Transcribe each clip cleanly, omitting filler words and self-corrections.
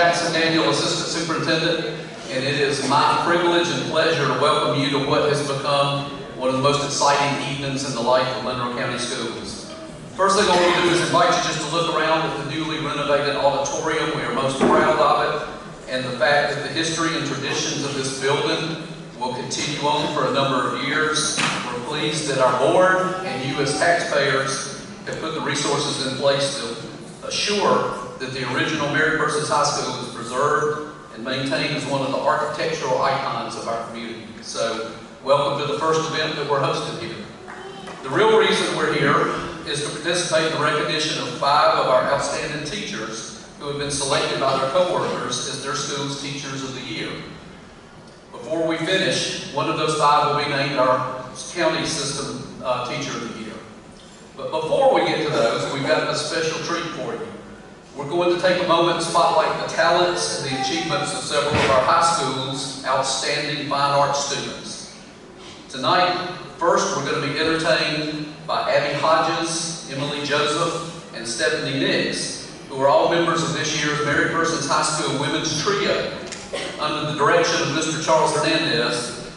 Jackson Daniel, Assistant Superintendent, and it is my privilege and pleasure to welcome you to what has become one of the most exciting evenings in the life of Monroe County Schools. First thing I want to do is invite you just to look around at the newly renovated auditorium. We are most proud of it, and the fact that the history and traditions of this building will continue on for a number of years. We're pleased that our board and you as taxpayers have put the resources in place to assure that the original Mary Persons High School is preserved and maintained as one of the architectural icons of our community. So, welcome to the first event that we're hosting here. The real reason we're here is to participate in the recognition of 5 of our outstanding teachers who have been selected by their co-workers as their school's Teachers of the Year. Before we finish, one of those 5 will be named our County System Teacher of the Year. But before we get to those, we've got a special treat for you. We're going to take a moment to spotlight the talents and the achievements of several of our high schools' outstanding fine arts students. Tonight, first we're going to be entertained by Abby Hodges, Emily Joseph, and Stephanie Nix, who are all members of this year's Mary Persons High School Women's Trio. Under the direction of Mr. Charles Hernandez,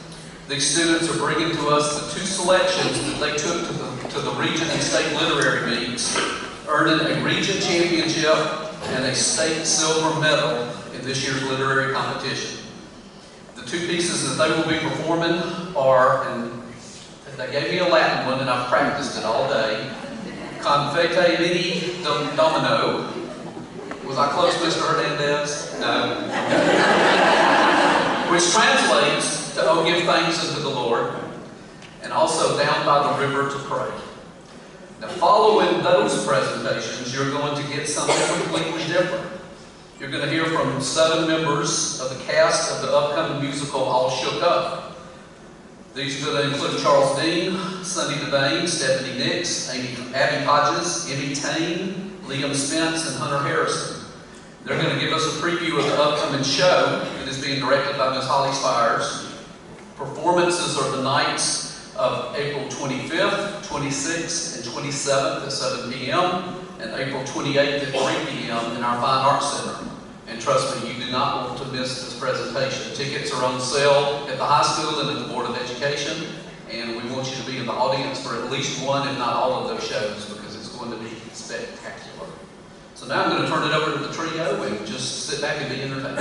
these students are bringing to us the 2 selections that they took to the region and state literary meets, earning a region championship and a state silver medal in this year's literary competition. The 2 pieces that they will be performing are, and they gave me a Latin one and I've practiced it all day, Confete Mini Domino. Was I close, Mr. Hernandez? No. Which translates to, oh, give thanks unto the Lord, and also Down by the River to Pray. Now, following those presentations, you're going to get something completely different. You're going to hear from 7 members of the cast of the upcoming musical All Shook Up. These are going to include Charles Dean, Sunny Devane, Stephanie Nix, Abby Hodges, Emmy Tane, Liam Spence, and Hunter Harrison. They're going to give us a preview of the upcoming show that is being directed by Ms. Holly Spires. Performances are the nights of April 25th, 26th, and 27th at 7 p.m. and April 28th at 3 p.m. in our Fine Arts Center. And trust me, you do not want to miss this presentation. Tickets are on sale at the high school and at the Board of Education, and we want you to be in the audience for at least one, if not all of those shows, because it's going to be spectacular. So now I'm going to turn it over to the trio and just sit back and be entertained.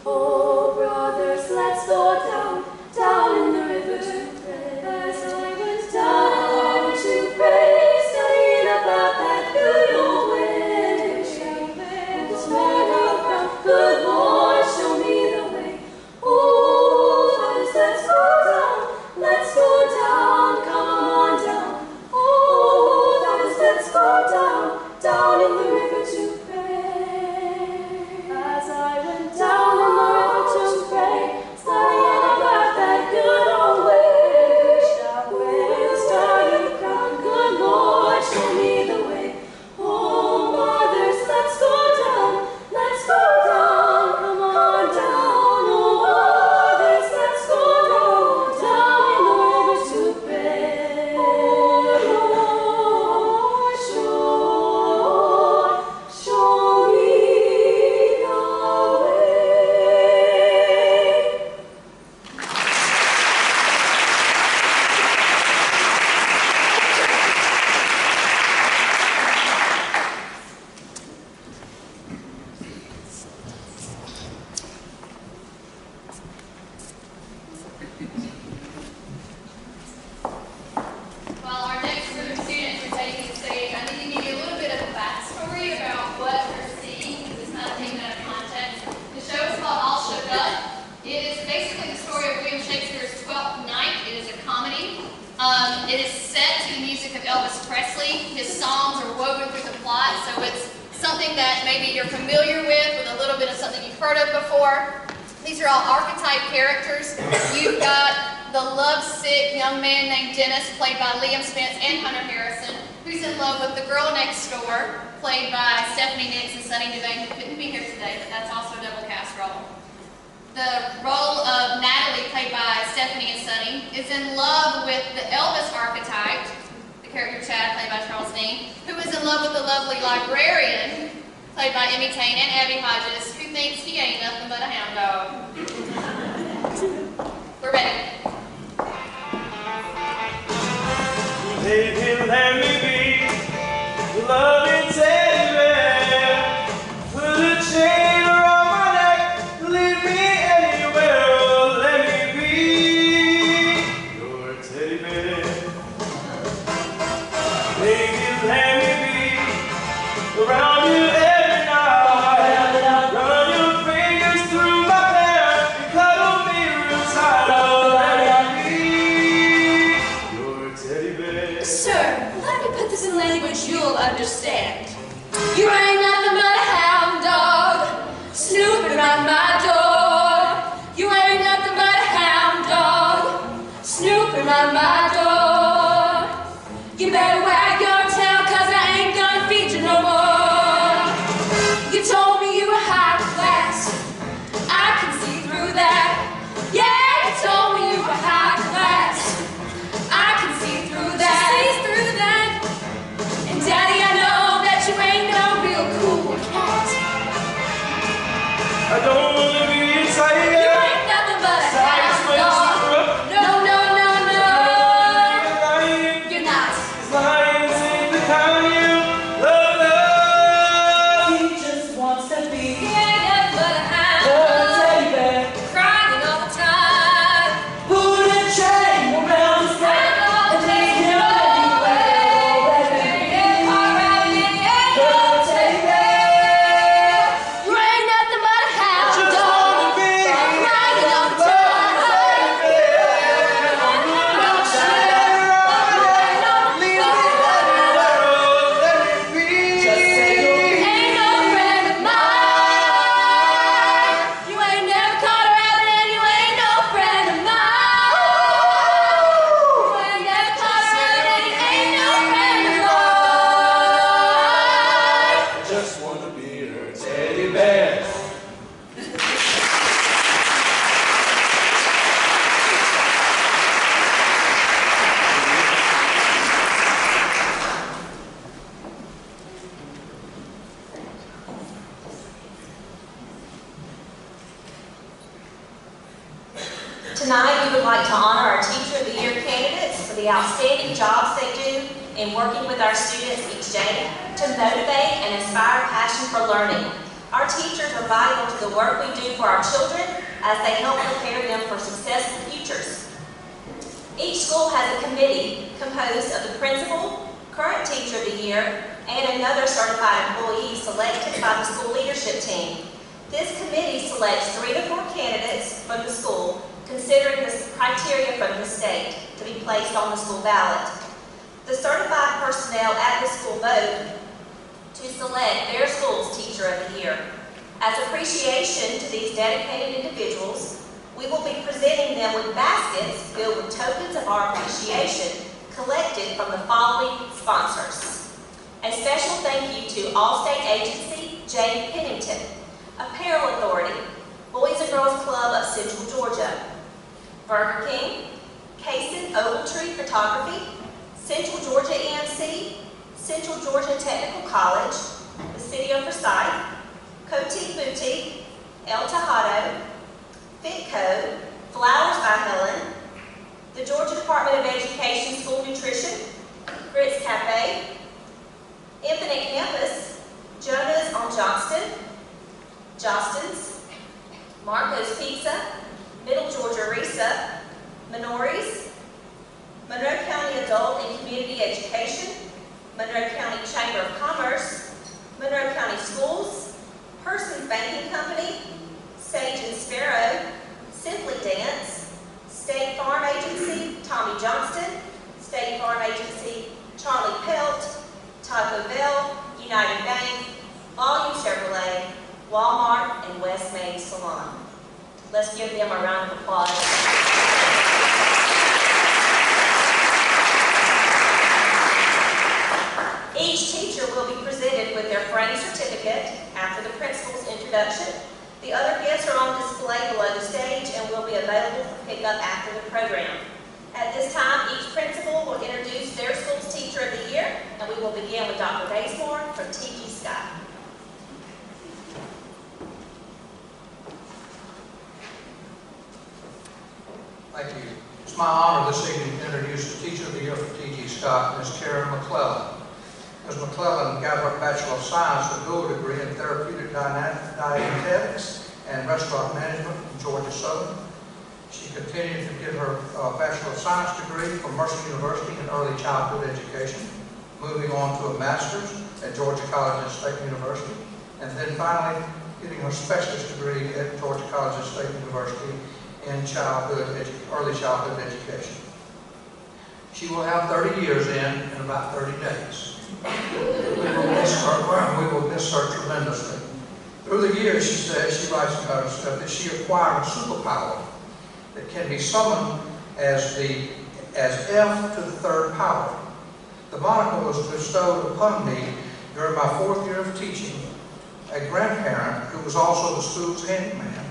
Oh, brothers, let's go down in the river to Good Lord, show me the way. Oh, fathers, let's go down. Let's go down. Come on down. Oh, fathers, let's go down. Down in the river to pray. As I went down in the river to pray, studying about that good old way. Shout where the started crown. Good Lord, show me the way. Oh, mothers, let's go down. Let's go down. Come on down. Oh, mothers, let's go down. Down in the river to pray. Lord, show me the way. While our next group of students are taking a stage, I need to give you a little bit of a backstory about what we're seeing, because it's kind of taken out of context. The show is called All Shook Up. It is basically the story of William Shakespeare's Twelfth Night. It is a comedy. It is set to the music of Elvis Presley. His songs are woven through the plot, so it's something that maybe you're familiar with a little bit of something you've heard of before. These are all archetype characters. You've got the lovesick young man named Dennis, played by Liam Spence and Hunter Harrison, who's in love with the girl next door, played by Stephanie Nicks and Sunny Devane, who couldn't be here today, but that's also a double cast role. The role of Natalie, played by Stephanie and Sunny, is in love with the Elvis archetype, the character Chad, played by Charles Dean, who is in love with the lovely librarian, played by Emmy Kane and Abby Hodges, who thinks he ain't nothing but a hound dog. We're ready. Baby, let me be the loving teddy bear. Put a chain around my neck, lead me anywhere. Oh, let me be your teddy bear. Baby, let me be around you every night. Run your fingers through my hair and cuddle me real tight. Oh, let me be your teddy bear. Sir, let me put this in language you'll understand. You ain't nothing but a hound dog, snooping around my door. You ain't nothing but a hound dog, snooping around my door. You better wag your tail, 'cause I ain't gonna feed you no more. You told me you were high class, I can see through that. Yeah, you told me you were high class, I can see through that. See through that. And Daddy, I know that you ain't no real cool cat. I don't wanna be inside You ain't nothing but a hound dog. No, no, no, no. You're not. Lions ain't the kind you love. He just wants to be. He ain't nothing but a hound dog. Teddy bear. Crying all the time. Put a chain around his neck and take him anywhere. Your teddy bear. You ain't nothing but a hound Just dog. wanna be Crying all the time. Ain't no friend of mine. You ain't never caught a rabbit and you ain't no friend of mine. You ain't never caught a rabbit and you ain't no friend of mine. Just wanna be her teddy bear. Tonight, we would like to honor our Teacher of the Year candidates for the outstanding jobs they do in working with our students each day to motivate and inspire passion for learning. Our teachers are vital to the work we do for our children as they help prepare them for successful futures. Each school has a committee composed of the principal, current Teacher of the Year, and another certified employee selected by the school leadership team. This committee selects 3 to 4 candidates from the school, considering the criteria from the state, to be placed on the school ballot. The certified personnel at the school vote to select their school's Teacher of the Year. As appreciation to these dedicated individuals, we will be presenting them with baskets filled with tokens of our appreciation collected from the following sponsors. A special thank you to Allstate Agency, Jane Pennington, Apparel Authority, Boys and Girls Club of Central Georgia, Burger King, Kaysen Ogletree Photography, Central Georgia EMC, Central Georgia Technical College, the City of Forsyth, Cotique Boutique, El Tejado, Fitco, Flowers by Helen, the Georgia Department of Education School Nutrition, Grits Cafe, Infinite Campus, Jonah's on Johnston's, Marco's Pizza, Middle Georgia Risa, Minori's, Monroe County Adult and Community Education, Monroe County Chamber of Commerce, Monroe County Schools, Persons Banking Company, Sage and Sparrow, Simply Dance, State Farm Agency, Tommy Johnston, State Farm Agency, Charlie Pelt, Taco Bell, United Bank, Volume Chevrolet, Walmart, and West Main Salon. Let's give them a round of applause. Each teacher will be presented with their framed certificate after the principal's introduction. The other gifts are on display below the stage and will be available for pickup after the program. At this time, each principal will introduce their school's Teacher of the Year, and we will begin with Dr. Bazemore from T.G. Scott. Thank you. It's my honor this evening to introduce the Teacher of the Year for T.G. Scott, Ms. Karen McClellan. Ms. McClellan got her Bachelor of Science with a dual degree in Therapeutic Dietetics and Restaurant Management from Georgia Southern. She continued to get her Bachelor of Science degree from Mercer University in Early Childhood Education, moving on to a Master's at Georgia College and State University, and then finally getting her Specialist degree at Georgia College and State University in early childhood education. She will have 30 years in about 30 days. We will miss her tremendously. Through the years, she says, she writes about herself, that she acquired a superpower that can be summoned as F to the third power. The moniker was bestowed upon me during my 4th year of teaching. A grandparent, who was also the school's handyman,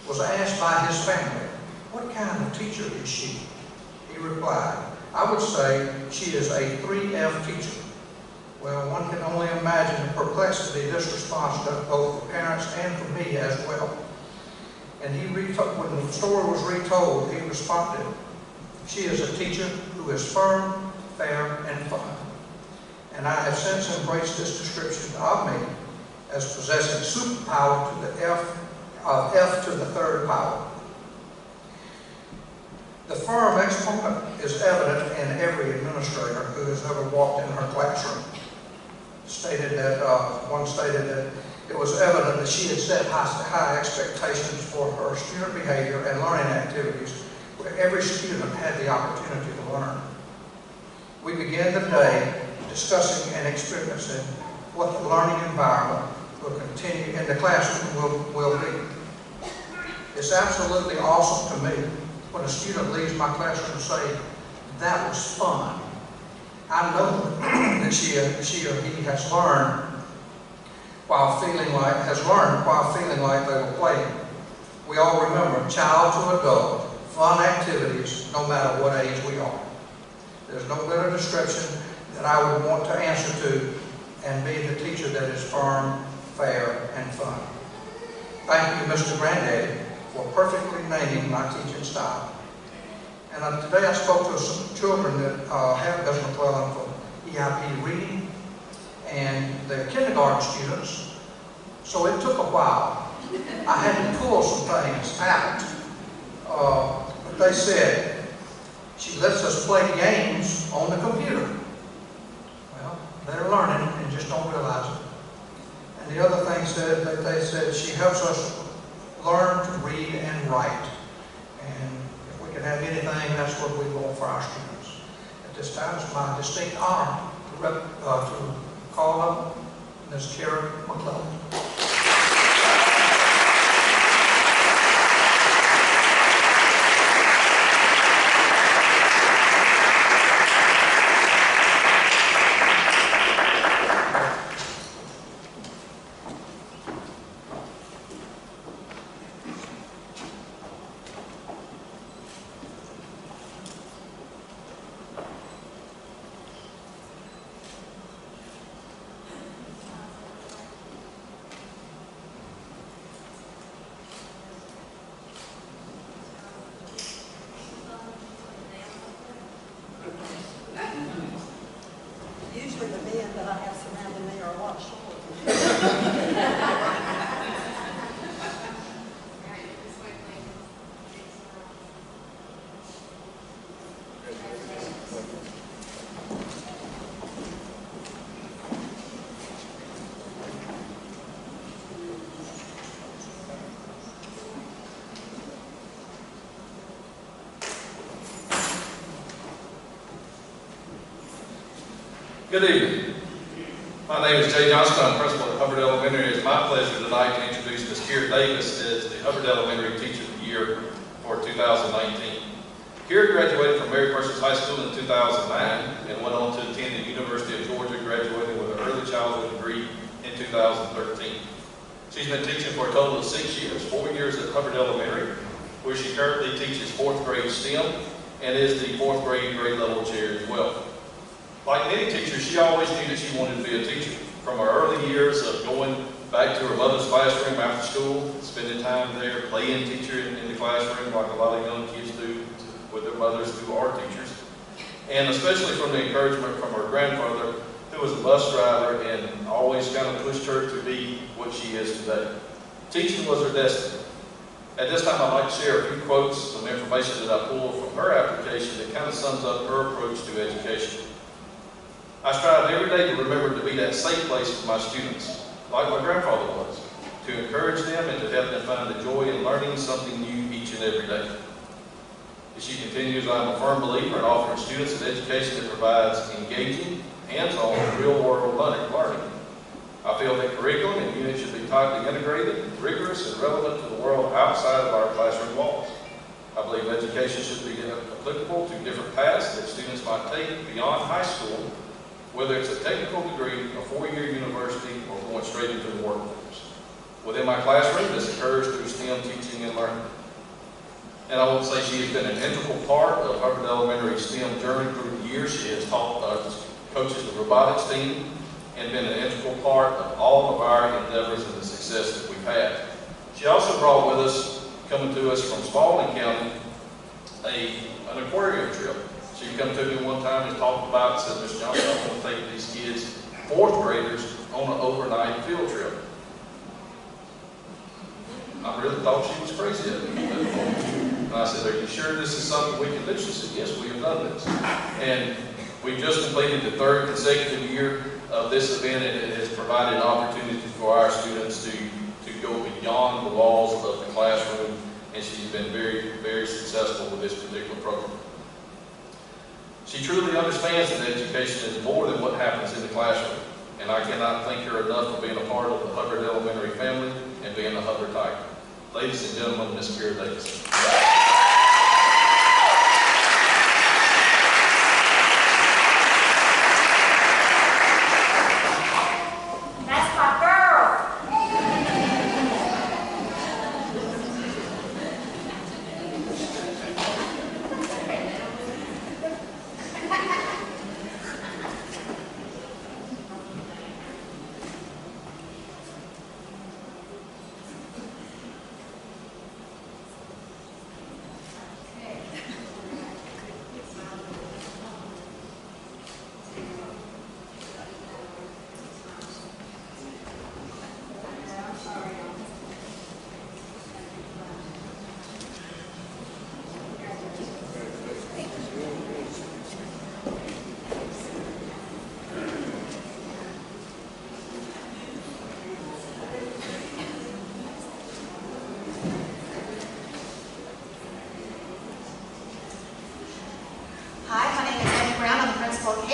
was asked by his family, "What kind of teacher is she?" He replied, "I would say she is a 3F teacher." Well, one can only imagine the perplexity this response left both for parents and for me as well. And when the story was retold, he responded, "She is a teacher who is firm, fair, and fun." And I have since embraced this description of me as possessing superpower to the F to the third power. The firm exponent is evident in every administrator who has ever walked in her classroom. One stated that it was evident that she had set high expectations for her student behavior and learning activities where every student had the opportunity to learn. We began the day discussing and experiencing what the learning environment will continue in the classroom will be. It's absolutely awesome to me when a student leaves my classroom saying, "That was fun." I know that she or he has learned while feeling like they were playing. We all remember child to adult, fun activities, no matter what age we are. There's no better description that I would want to answer to and be the teacher that is firm, fair, and fun. Thank you, Mr. Granddaddy, for perfectly naming my teaching style. And today I spoke to some children that have Ms. McClellan for EIP reading, and they're kindergarten students, so it took a while. I had to pull some things out, but they said, "She lets us play games on the computer." Well, they're learning and just don't realize it. And the other thing said that they said she helps us learn to read and write. And if we can have anything, that's what we want for our students. At this time, it's my distinct honor to call up Ms. Karen McClellan. Usually the men that I have surrounding me are a lot shorter. Good evening. My name is Jay Johnson. I'm principal at Hubbard Elementary. It's my pleasure tonight to introduce Ms. Kira Davis as the Hubbard Elementary Teacher of the Year for 2019. Kira graduated from Mary Persons High School in 2009 and went on to attend the University of Georgia, graduating with an early childhood degree in 2013. She's been teaching for a total of 6 years, 4 years at Hubbard Elementary, where she currently teaches 4th grade STEM and is the 4th grade level chair as well. Like many teachers, she always knew that she wanted to be a teacher. From her early years of going back to her mother's classroom after school, spending time there, playing teacher in the classroom like a lot of young kids do with their mothers who are teachers. And especially from the encouragement from her grandfather, who was a bus driver and always kind of pushed her to be what she is today. Teaching was her destiny. At this time, I'd like to share a few quotes, some information that I pulled from her application that kind of sums up her approach to education. I strive every day to remember to be that safe place for my students, like my grandfather was, to encourage them and to help them find the joy in learning something new each and every day. As she continues, I'm a firm believer in offering students an education that provides engaging, hands-on, real-world learning. I feel that curriculum and units should be tightly integrated, rigorous, and relevant to the world outside of our classroom walls. I believe education should be applicable to different paths that students might take beyond high school, whether it's a technical degree, a 4-year university, or going straight into the workforce. Within my classroom, this occurs through STEM teaching and learning. And I won't say she has been an integral part of Hubbard Elementary STEM journey through the years. She has taught coaches the robotics team and been an integral part of all of our endeavors and the success that we've had. She also brought with us, coming to us from Spalding County, an aquarium trip. She come to me one time and talked about, said, Mr. Johnson, I want to take these kids, 4th graders, on an overnight field trip. I really thought she was crazy at me. And I said, are you sure this is something we can do? She said, yes, we have done this. And we just completed the 3rd consecutive year of this event, and it has provided an opportunity for our students to go beyond the walls of the classroom, and she's been very, very successful with this particular program. She truly understands that education is more than what happens in the classroom, and I cannot thank her enough for being a part of the Hubbard Elementary family and being a Hubbard Tiger. Ladies and gentlemen, Ms. Kira Davis.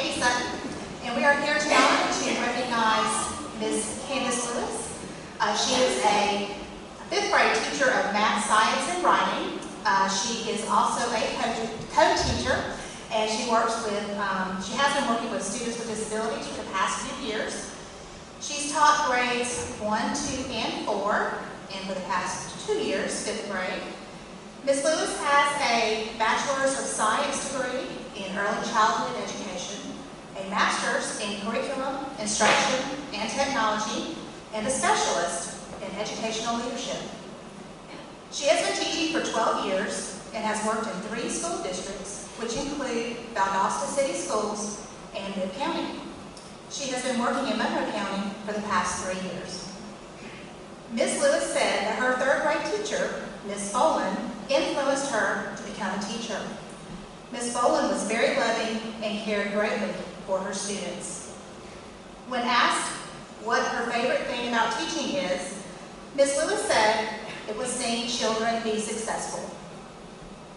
Katie Sutton, and we are here tonight to recognize Ms. Candace Lewis. She is a 5th grade teacher of math, science, and writing. She is also a co-teacher, and she has been working with students with disabilities for the past few years. She's taught grades 1, 2, and 4, and for the past 2 years, 5th grade. Ms. Lewis has a Bachelor's of Science degree in Early Childhood Education, a Master's in Curriculum, Instruction, and Technology, and a Specialist in Educational Leadership. She has been teaching for 12 years and has worked in 3 school districts, which include Valdosta City Schools and Bibb County. She has been working in Monroe County for the past 3 years. Ms. Lewis said that her 3rd grade teacher, Ms. Boland, influenced her to become a teacher. Ms. Boland was very loving and cared greatly for her students. When asked what her favorite thing about teaching is, Ms. Lewis said it was seeing children be successful.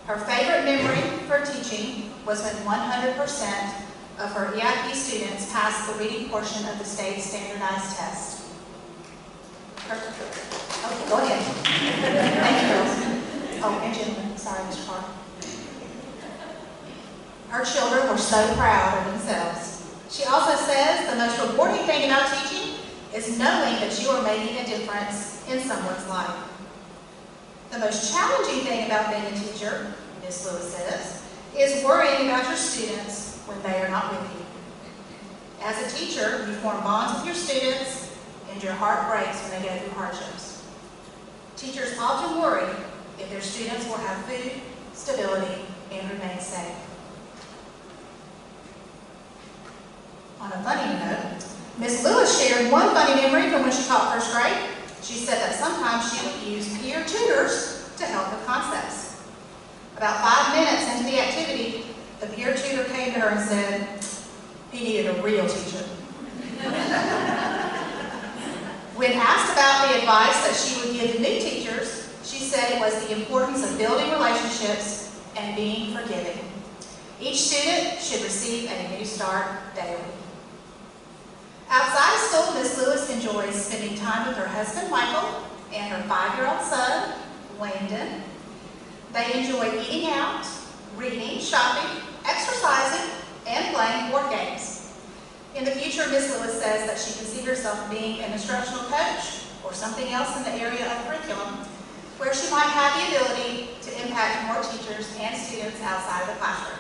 Her favorite memory for teaching was when 100% of her EIP students passed the reading portion of the state standardized test. Oh, go ahead. Thank you, girls. Oh, and Jim, sorry, Mr. Carr. Her children were so proud of themselves. She also says the most rewarding thing about teaching is knowing that you are making a difference in someone's life. The most challenging thing about being a teacher, Ms. Lewis says, is worrying about your students when they are not with you. As a teacher, you form bonds with your students, and your heart breaks when they go through hardships. Teachers often worry if their students will have food, stability, and remain safe. On a funny note, Ms. Lewis shared one funny memory from when she taught 1st grade. She said that sometimes she would use peer tutors to help with concepts. About 5 minutes into the activity, the peer tutor came to her and said he needed a real teacher. When asked about the advice that she would give to new teachers, she said it was the importance of building relationships and being forgiving. Each student should receive a new start daily. Outside of school, Ms. Lewis enjoys spending time with her husband, Michael, and her 5-year-old son, Landon. They enjoy eating out, reading, shopping, exercising, and playing board games. In the future, Ms. Lewis says that she can see herself being an instructional coach or something else in the area of curriculum, where she might have the ability to impact more teachers and students outside of the classroom.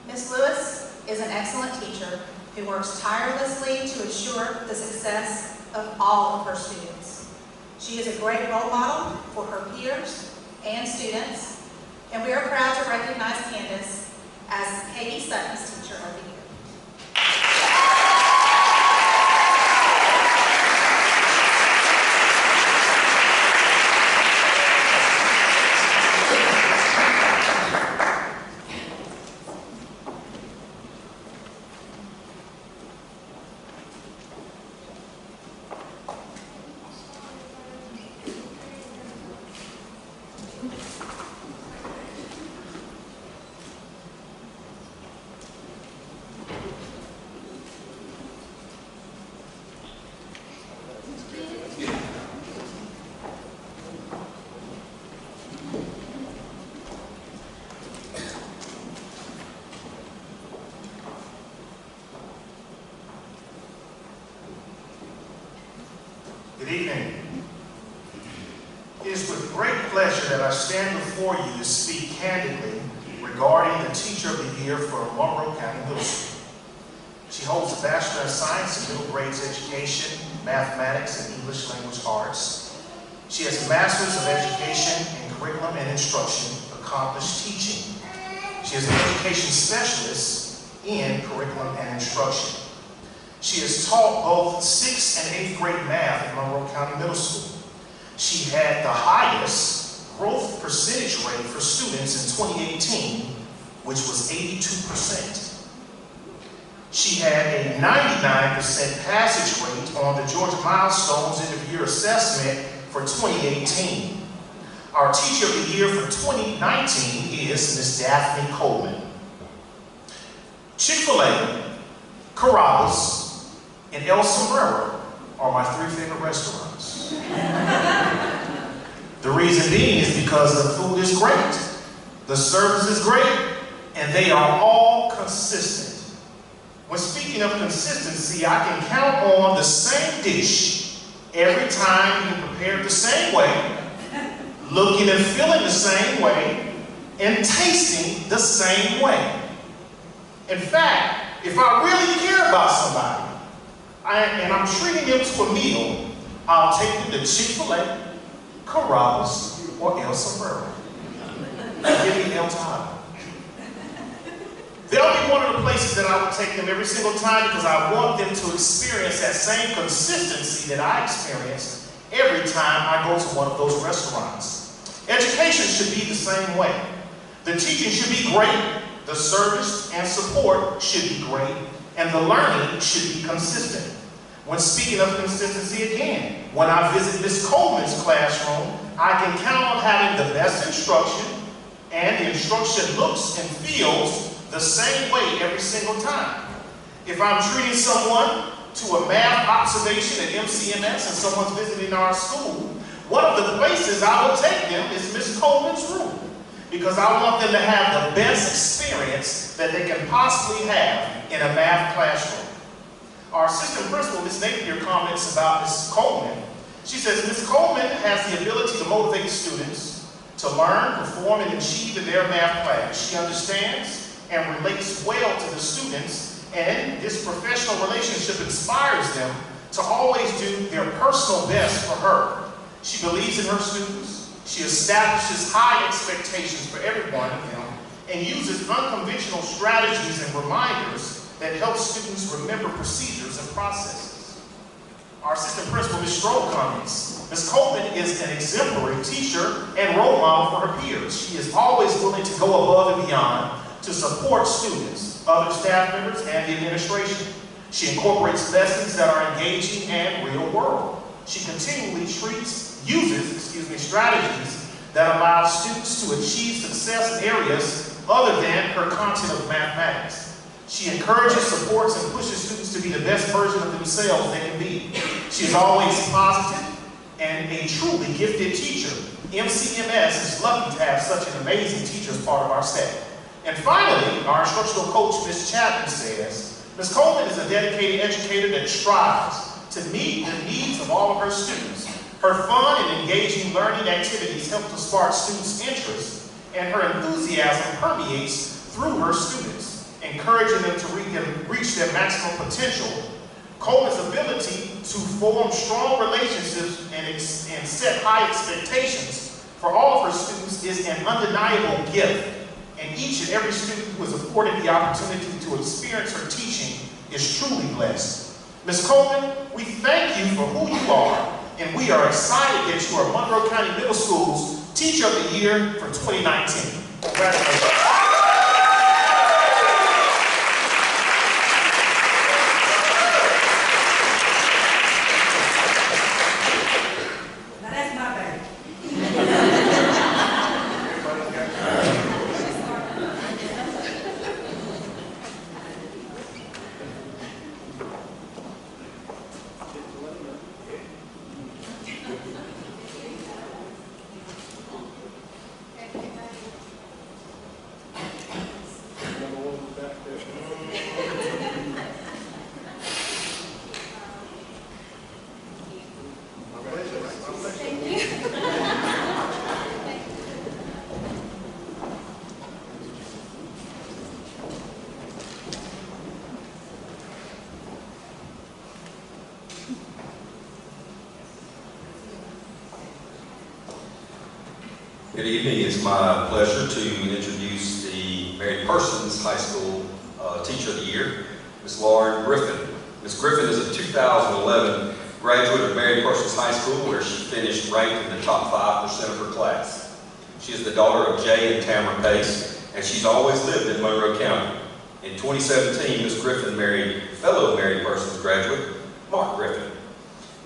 Ms. Lewis is an excellent teacher who works tirelessly to ensure the success of all of her students. She is a great role model for her peers and students, and we are proud to recognize Candace as Katie Sutton's Teacher of the Year. Good evening. It is with great pleasure that I stand before you to speak candidly regarding the Teacher of the Year for Monroe County Middle School. She holds a Bachelor of Science in Middle Grades Education, Mathematics, and English Language Arts. She has a Master's of Education in Curriculum and Instruction, Accomplished Teaching. She is an Education Specialist in Curriculum and Instruction. She has taught both 6th and 8th grade math at Monroe County Middle School. She had the highest growth percentage rate for students in 2018, which was 82%. She had a 99% passage rate on the Georgia Milestones End of Year Assessment for 2018. Our Teacher of the Year for 2019 is Ms. Daphne Coleman. Chick-fil-A, Carrabba's, and El Sombrero are my 3 favorite restaurants. The reason being is because the food is great, the service is great, and they are all consistent. When speaking of consistency, I can count on the same dish every time being prepared the same way, looking and feeling the same way, and tasting the same way. In fact, if I really care about somebody, and I'm treating them to a meal, I'll take them to Chick-fil-A, Carrabba's, or El Sombrero. Give me El Tahoe. They'll be one of the places that I would take them every single time because I want them to experience that same consistency that I experience every time I go to one of those restaurants. Education should be the same way. The teaching should be great, the service and support should be great, and the learning should be consistent. When speaking of consistency again, when I visit Ms. Coleman's classroom, I can count on having the best instruction, and the instruction looks and feels the same way every single time. If I'm treating someone to a math observation at MCMS and someone's visiting our school, one of the places I will take them is Ms. Coleman's room, because I want them to have the best experience that they can possibly have in a math classroom. Our assistant principal, Ms. Napier, comments about Ms. Coleman. She says, Ms. Coleman has the ability to motivate students to learn, perform, and achieve in their math class. She understands and relates well to the students, and this professional relationship inspires them to always do their personal best for her. She believes in her students. She establishes high expectations for every one of them and uses unconventional strategies and reminders that help students remember procedures and processes. Our assistant principal, Ms. Stroh, comments, Ms. Coleman is an exemplary teacher and role model for her peers. She is always willing to go above and beyond to support students, other staff members, and the administration. She incorporates lessons that are engaging and real world. She continually uses strategies that allow students to achieve success in areas other than her content of mathematics. She encourages, supports, and pushes students to be the best version of themselves they can be. She is always positive and a truly gifted teacher. MCMS is lucky to have such an amazing teacher as part of our staff. And finally, our instructional coach, Ms. Chapman, says, Ms. Coleman is a dedicated educator that strives to meet the needs of all of her students. Her fun and engaging learning activities help to spark students' interest, and her enthusiasm permeates through her students, encouraging them to reach their maximum potential. Coleman's ability to form strong relationships and set high expectations for all of her students is an undeniable gift. And each and every student who is afforded the opportunity to experience her teaching is truly blessed. Ms. Coleman, we thank you for who you are, and we are excited that you are Monroe County Middle School's Teacher of the Year for 2019. Congratulations. Good evening. It's my pleasure to introduce the Mary Persons High School Teacher of the Year, Ms. Lauren Griffin. Ms. Griffin is a 2011 graduate of Mary Persons High School, where she finished ranked in the top 5% of her class. She is the daughter of Jay and Tamara Pace, and she's always lived in Monroe County. In 2017, Ms. Griffin married fellow Mary Persons graduate, Mark Griffin.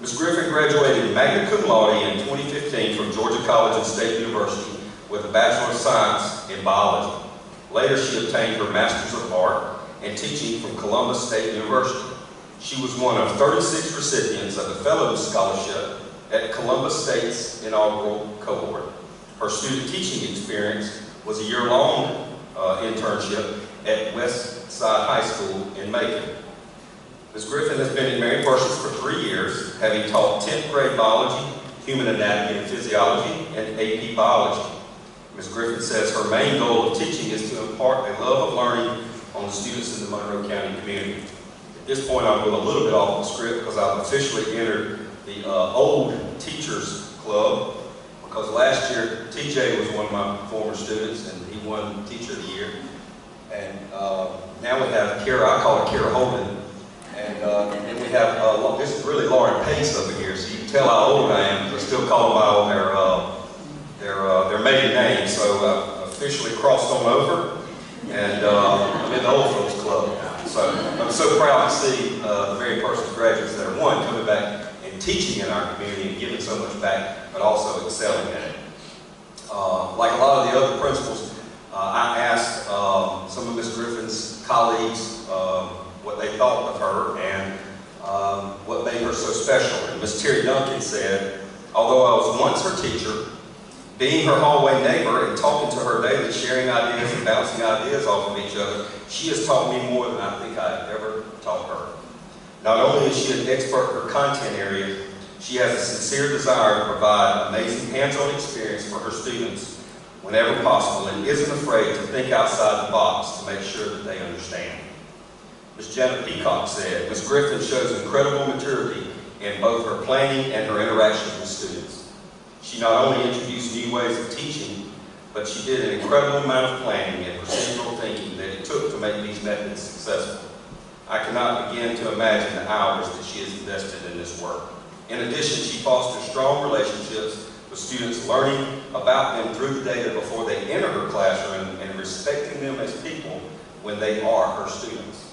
Ms. Griffin graduated magna cum laude in 2015 from Georgia College and State University with a Bachelor of Science in Biology. Later, she obtained her Master's of Art and teaching from Columbus State University. She was one of 36 recipients of the Fellows Scholarship at Columbus State's inaugural cohort. Her student teaching experience was a year-long internship at West Side High School in Macon. Ms. Griffin has been in Mary Parsons for 3 years, having taught 10th grade biology, human anatomy and physiology, and AP biology. Ms. Griffin says her main goal of teaching is to impart a love of learning on the students in the Monroe County community. At this point, I'll go a little bit off the script because I've officially entered the Old Teachers Club, because last year TJ was one of my former students and he won Teacher of the Year. And now we have Kara, I call her Kara Holden. And then we have, this is really Lauren Pace over here, so you can tell how old I am, because I still call them by their maiden name. So I've officially crossed on over, and I'm in the Old Folks Club now. So I'm so proud to see the Mary Parsons graduates that are, one, coming back and teaching in our community and giving so much back, but also excelling at it. Like a lot of the other principals, I asked some of Ms. Griffin's colleagues what they thought of her and what made her so special. And Ms. Terry Duncan said, although I was once her teacher, being her hallway neighbor and talking to her daily, sharing ideas and bouncing ideas off of each other, she has taught me more than I think I have ever taught her. Not only is she an expert in her content area, she has a sincere desire to provide amazing hands-on experience for her students whenever possible and isn't afraid to think outside the box to make sure that they understand. Ms. Janet Peacock said, Ms. Griffin shows incredible maturity in both her planning and her interactions with students. She not only introduced new ways of teaching, but she did an incredible amount of planning and procedural thinking that it took to make these methods successful. I cannot begin to imagine the hours that she has invested in this work. In addition, she fosters strong relationships with students, learning about them through the data before they enter her classroom and respecting them as people when they are her students.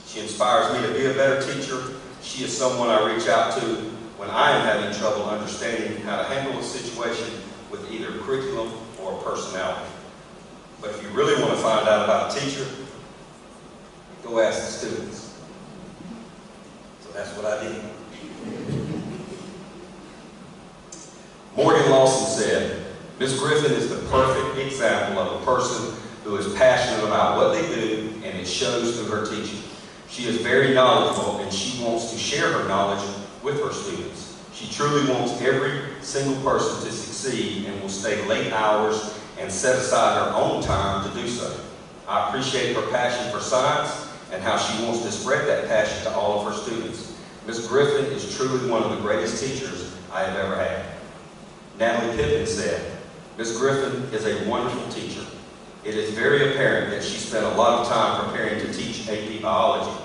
She inspires me to be a better teacher. She is someone I reach out to when I am having trouble understanding how to handle a situation with either curriculum or personality. But if you really want to find out about a teacher, go ask the students. So that's what I did. Morgan Lawson said, Ms. Griffin is the perfect example of a person who is passionate about what they do, and it shows through her teaching. She is very knowledgeable, and she wants to share her knowledge with her students. She truly wants every single person to succeed and will stay late hours and set aside her own time to do so. I appreciate her passion for science and how she wants to spread that passion to all of her students. Ms. Griffin is truly one of the greatest teachers I have ever had. Natalie Pippin said, Ms. Griffin is a wonderful teacher. It is very apparent that she spent a lot of time preparing to teach AP biology,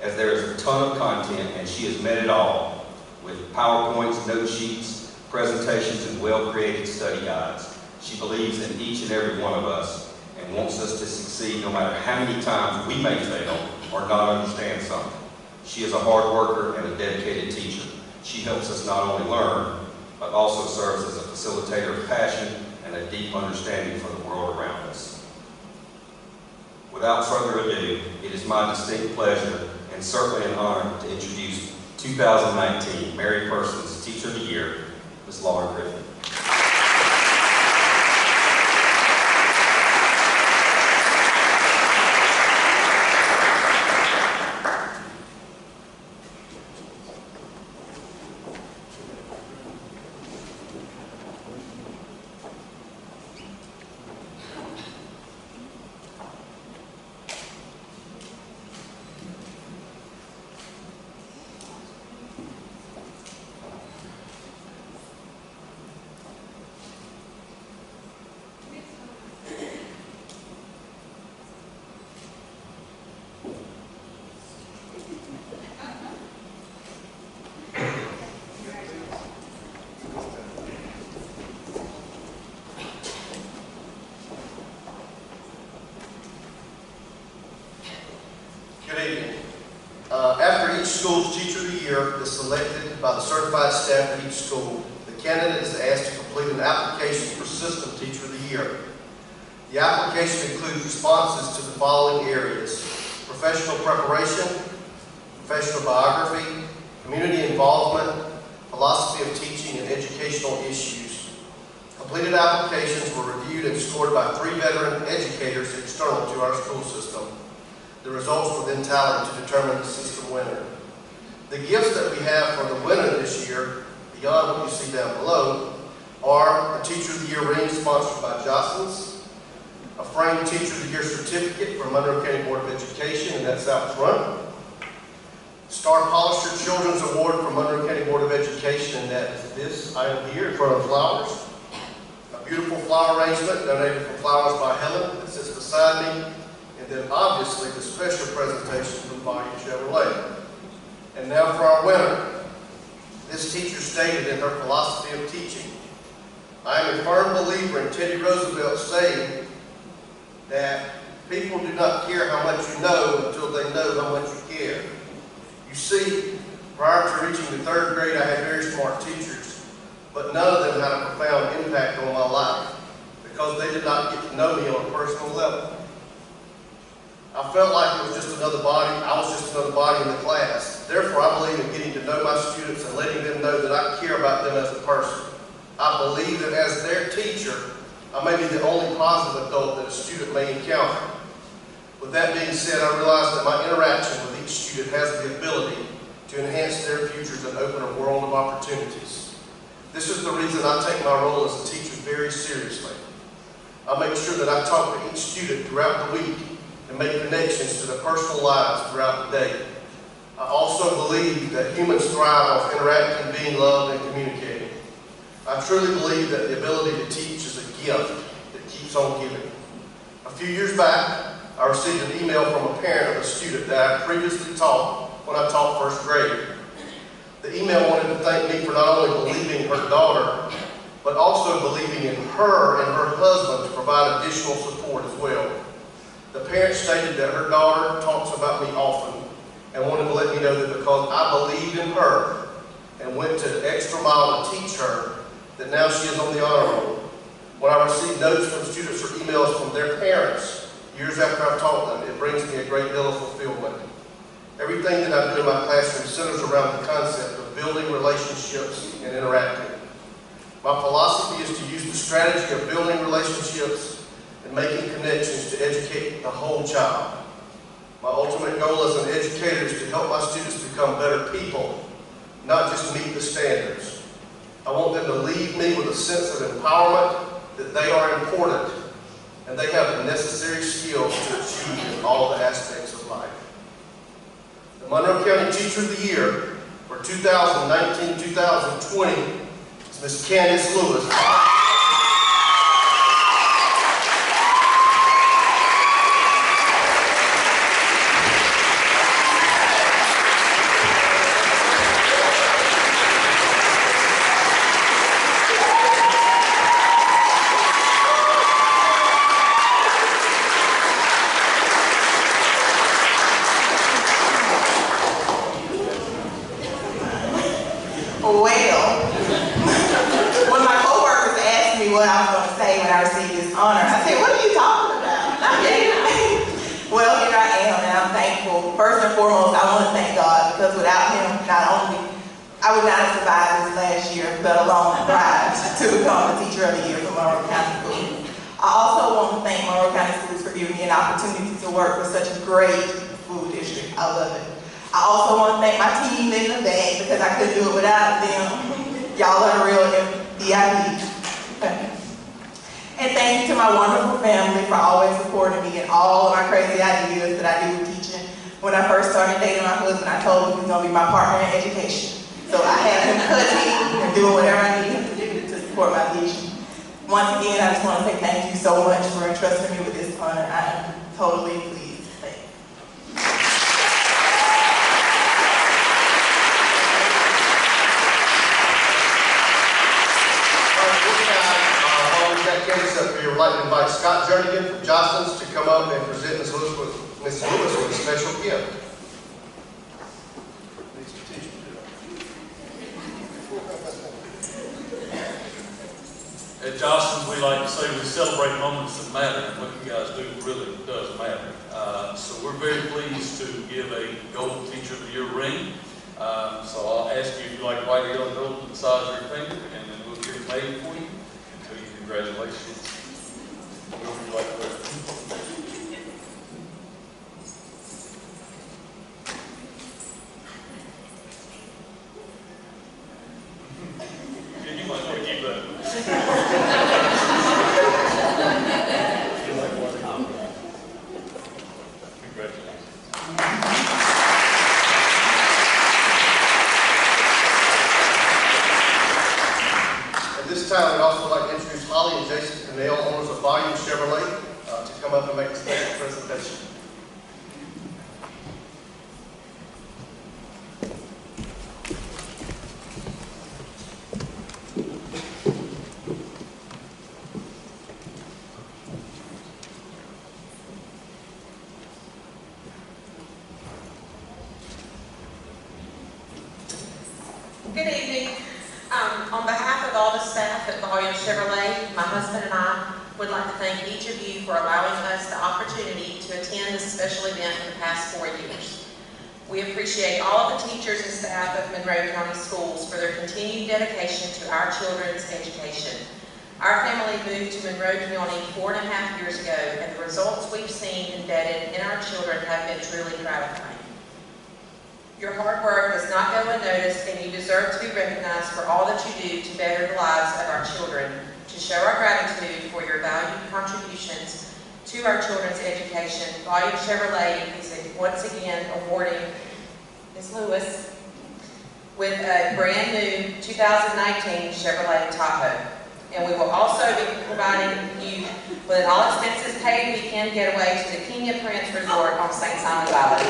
as there is a ton of content and she has met it all with PowerPoints, note sheets, presentations, and well-created study guides. She believes in each and every one of us and wants us to succeed no matter how many times we may fail or not understand something. She is a hard worker and a dedicated teacher. She helps us not only learn, but also serves as a facilitator of passion and a deep understanding for the world around us. Without further ado, it is my distinct pleasure and certainly an honor to introduce 2019 Mary Parsons Teacher of the Year, Ms. Lauren Griffin. After each school's Teacher of the Year is selected by the certified staff at each school, the candidate is asked to complete an application for System Teacher of the Year. The application includes responses to the following areas: professional preparation, professional biography, community involvement, philosophy of teaching, and educational issues. Completed applications were reviewed and scored by 3 veteran educators external to our school system. The results were then tallied to determine the system winner. The gifts that we have for the winner this year, beyond what you see down below, are a Teacher of the Year ring sponsored by Jostens, a framed Teacher of the Year certificate from Monroe County Board of Education, and that's out front. Star Polisher Children's Award from Monroe County Board of Education, and that is this item here in front of the flowers. A beautiful flower arrangement donated from Flowers by Helen that sits beside me, and then obviously the special presentation from Bayou Chevrolet. And now for our winner. This teacher stated in her philosophy of teaching, "I am a firm believer in Teddy Roosevelt's saying that people do not care how much you know until they know how much you care." You see, prior to reaching the 3rd grade, I had very smart teachers, but none of them had a profound impact on my life because they did not get to know me on a personal level. I felt like it was just another body. I was just another body in the class. Therefore, I believe in getting to know my students and letting them know that I care about them as a person. I believe that as their teacher, I may be the only positive adult that a student may encounter. With that being said, I realize that my interaction with each student has the ability to enhance their futures and open a world of opportunities. This is the reason I take my role as a teacher very seriously. I make sure that I talk to each student throughout the week and make connections to their personal lives throughout the day. I also believe that humans thrive off interacting, being loved, and communicating. I truly believe that the ability to teach is a gift that keeps on giving. A few years back, I received an email from a parent of a student that I previously taught when I taught 1st grade. The email wanted to thank me for not only believing her daughter, but also believing in her and her husband to provide additional support as well. The parent stated that her daughter talks about me often and wanted to let me know that because I believed in her and went to an extra mile to teach her, that now she is on the honor roll. When I receive notes from students or emails from their parents, years after I've taught them, it brings me a great deal of fulfillment. Everything that I do in my classroom centers around the concept of building relationships and interacting. My philosophy is to use the strategy of building relationships and making connections to educate the whole child. My ultimate goal as an educator is to help my students become better people, not just meet the standards. I want them to leave me with a sense of empowerment that they are important and they have the necessary skills to achieve in all the aspects of life. The Monroe County Teacher of the Year for 2019-2020 is Ms. Candace Lewis. What I was going to say when I received this honor. I said, what are you talking about? Well, here I am, and I'm thankful. First and foremost, I want to thank God, because without Him, not only I would not have survived this last year, let alone thrived to become the Teacher of the Year for Monroe County Schools. I also want to thank Monroe County Schools for giving me an opportunity to work with such a great school district. I love it. I also want to thank my team in the back, because I couldn't do it without them. Y'all are the real VIPs. And thank you to my wonderful family for always supporting me in all of my crazy ideas that I do with teaching. When I first started dating my husband, I told him he was going to be my partner in education. So I had him cutting and doing whatever I needed him to do to support my vision. Once again, I just want to say thank you so much for entrusting me with this honor. I am totally pleased. Thank you. Candidates up here would like to invite Scott Jernigan from Jostens to come up and present Ms. Lewis with a special gift. At Jostens, we like to say we celebrate moments that matter, and what you guys do really does matter. So we're very pleased to give a Golden Teacher of the Year ring. So I'll ask you if you'd like to white yellow gold to the size of your finger, and then we'll get it made for you and tell you congratulations. Whoever you like to wear. Yeah, you might want to keep that. At this time, we'd also like to introduce Holly and Jason Cannell, owners of Volume Chevrolet, to come up and make a special presentation. Good evening. On behalf of all the staff at Volume Chevrolet, my husband and I would like to thank each of you for allowing us the opportunity to attend this special event for the past 4 years. We appreciate all of the teachers and staff of Monroe County Schools for their continued dedication to our children's education. Our family moved to Monroe County 4.5 years ago, and the results we've seen embedded in our children have been truly gratifying. Your hard work does not go unnoticed, and you deserve to be recognized for all that you do to better the lives of our children. To show our gratitude for your valued contributions to our children's education, Volume Chevrolet is once again awarding Ms. Lewis with a brand new 2019 Chevrolet Tahoe. And we will also be providing you with an all-expenses paid weekend getaway to the Kenya Prince Resort on St. Simon's Island.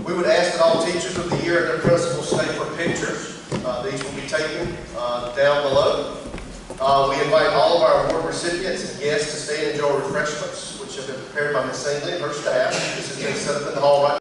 We would ask that all teachers of the year and their principals stay for pictures. These will be taken down below. We invite all of our award recipients and guests to stay and enjoy refreshments, which have been prepared by Ms. Ainley and her staff. This has been set up in the hall right